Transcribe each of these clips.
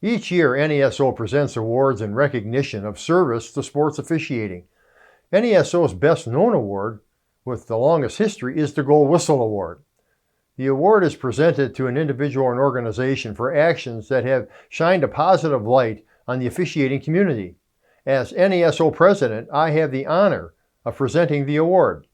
Each year, NASO presents awards in recognition of service to sports officiating. NASO's best known award, with the longest history, is the Gold Whistle Award. The award is presented to an individual or an organization for actions that have shined a positive light on the officiating community. As NASO president, I have the honor of presenting the award.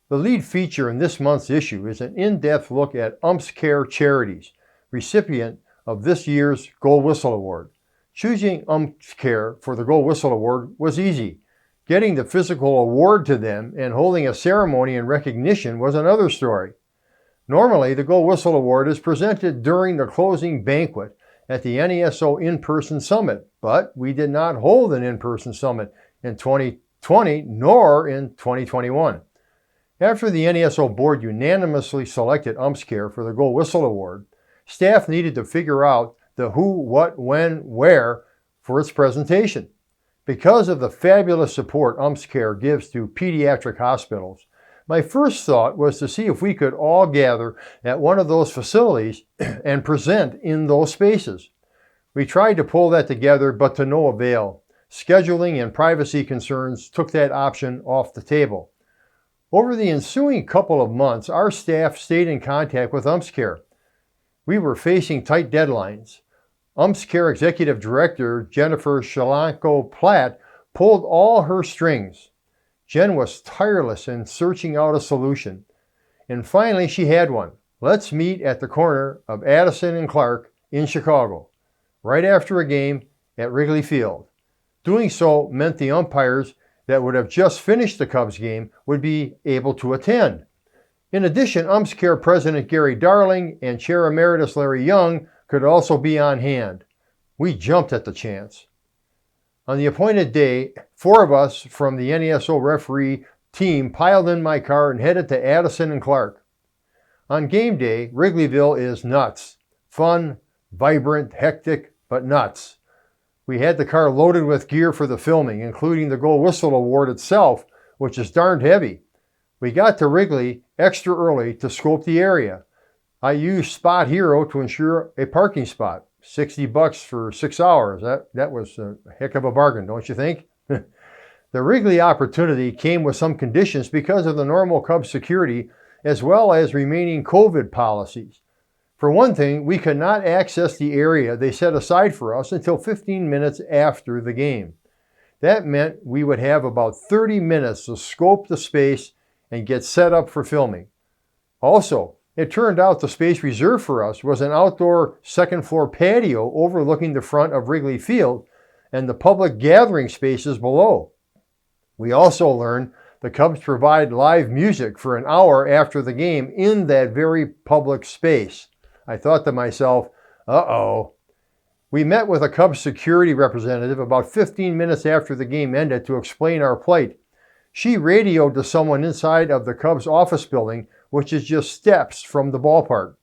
The lead feature in this month's issue is an in-depth look at UMPS CARE Charities, recipient of this year's Gold Whistle Award. Choosing UMPS CARE for the Gold Whistle Award was easy. Getting the physical award to them and holding a ceremony in recognition was another story. Normally, the Gold Whistle Award is presented during the closing banquet at the NASO in-person summit, but we did not hold an in-person summit in 2020 nor in 2021. After the NASO board unanimously selected UMPS CARE for the Gold Whistle Award, staff needed to figure out the who, what, when, where for its presentation. Because of the fabulous support UMPS CARE gives to pediatric hospitals, my first thought was to see if we could all gather at one of those facilities and present in those spaces. We tried to pull that together, but to no avail. Scheduling and privacy concerns took that option off the table. Over the ensuing couple of months, our staff stayed in contact with UMPS CARE. We were facing tight deadlines. UMPS CARE Executive Director Jennifer Shalanko-Platt pulled all her strings. Jen was tireless in searching out a solution. And finally, she had one. Let's meet at the corner of Addison and Clark in Chicago, right after a game at Wrigley Field. Doing so meant the umpires that would have just finished the Cubs game would be able to attend. In addition, UMPS CARE President Gary Darling and Chair Emeritus Larry Young could also be on hand. We jumped at the chance. On the appointed day, 4 of us from the NASO referee team piled in my car and headed to Addison and Clark. On game day, Wrigleyville is nuts. Fun, vibrant, hectic, but nuts. We had the car loaded with gear for the filming, including the Gold Whistle Award itself, which is darned heavy. We got to Wrigley extra early to scope the area. I used Spot Hero to ensure a parking spot. $60 for 6 hours. That was a heck of a bargain, don't you think? The Wrigley opportunity came with some conditions because of the normal Cubs security as well as remaining COVID policies. For one thing, we could not access the area they set aside for us until 15 minutes after the game. That meant we would have about 30 minutes to scope the space and get set up for filming. Also, it turned out the space reserved for us was an outdoor second-floor patio overlooking the front of Wrigley Field and the public gathering spaces below. We also learned the Cubs provide live music for an hour after the game in that very public space. I thought to myself, uh-oh. We met with a Cubs security representative about 15 minutes after the game ended to explain our plight. She radioed to someone inside of the Cubs office building, which is just steps from the ballpark.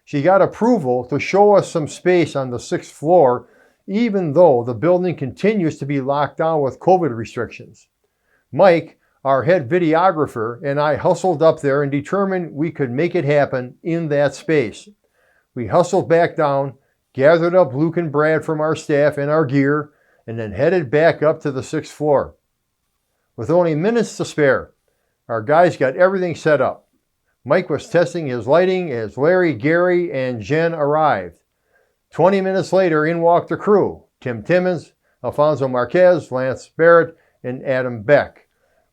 She got approval to show us some space on the 6th floor, even though the building continues to be locked down with COVID restrictions. Mike, our head videographer, and I hustled up there and determined we could make it happen in that space. We hustled back down, gathered up Luke and Brad from our staff and our gear, and then headed back up to the 6th floor. With only minutes to spare, our guys got everything set up. Mike was testing his lighting as Larry, Gary, and Jen arrived. 20 minutes later, in walked the crew: Tim Timmons, Alfonso Marquez, Lance Barrett, and Adam Beck.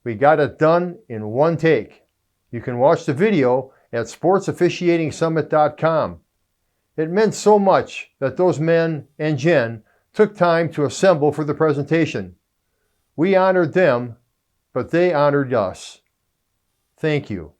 We got it done in one take. You can watch the video at sportsofficiatingsummit.com. It meant so much that those men and Jen took time to assemble for the presentation. We honored them, but they honored us. Thank you.